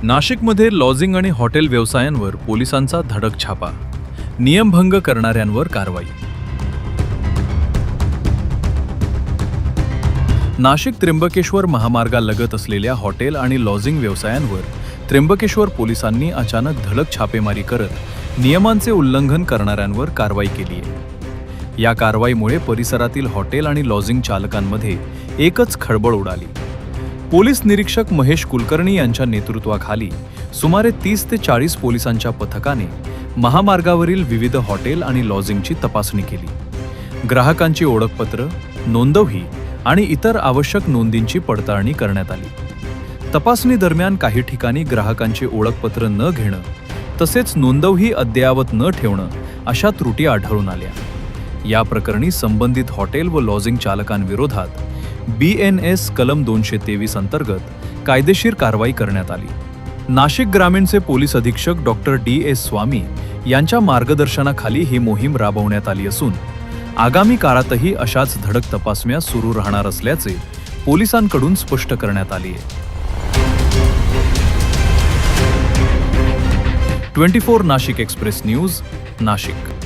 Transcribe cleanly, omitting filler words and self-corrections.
नाशिकमध्ये लॉजिंग आणि हॉटेल व्यवसायांवर पोलिसांचा धडक छापा. नियमभंग करणाऱ्यांवर कारवाई. नाशिक त्र्यंबकेश्वर महामार्गालगत असलेल्या हॉटेल आणि लॉजिंग व्यवसायांवर त्र्यंबकेश्वर पोलिसांनी अचानक धडक छापेमारी करत नियमांचे उल्लंघन करणाऱ्यांवर कारवाई केली आहे. या कारवाईमुळे परिसरातील हॉटेल आणि लॉजिंग चालकांमध्ये एकच खळबळ उडाली. पोलीस निरीक्षक महेश कुलकर्णी यांच्या नेतृत्वाखाली सुमारे 30 ते 40 पोलिसांच्या पथकाने महामार्गावरील विविध हॉटेल आणि लॉजिंगची तपासणी केली. ग्राहकांची ओळखपत्र, नोंदवही आणि इतर आवश्यक नोंदींची पडताळणी करण्यात आली. तपासणी दरम्यान काही ठिकाणी ग्राहकांची ओळखपत्र न घेणं तसेच नोंदवही अद्ययावत न ठेवणं अशा त्रुटी आढळून आल्या. या प्रकरणी संबंधित हॉटेल व लॉजिंग चालकांविरोधात BNS कलम 223 अंतर्गत कायदेशीर कारवाई करण्यात आली. नाशिक ग्रामीणचे पोलीस अधीक्षक डॉक्टर DS स्वामी यांच्या मार्गदर्शनाखाली ही मोहीम राबवण्यात आली असून आगामी काळातही अशाच धडक तपासण्या सुरू राहणार असल्याचे पोलिसांकडून स्पष्ट करण्यात आले आहे. 24 नाशिक एक्सप्रेस न्यूज, नाशिक.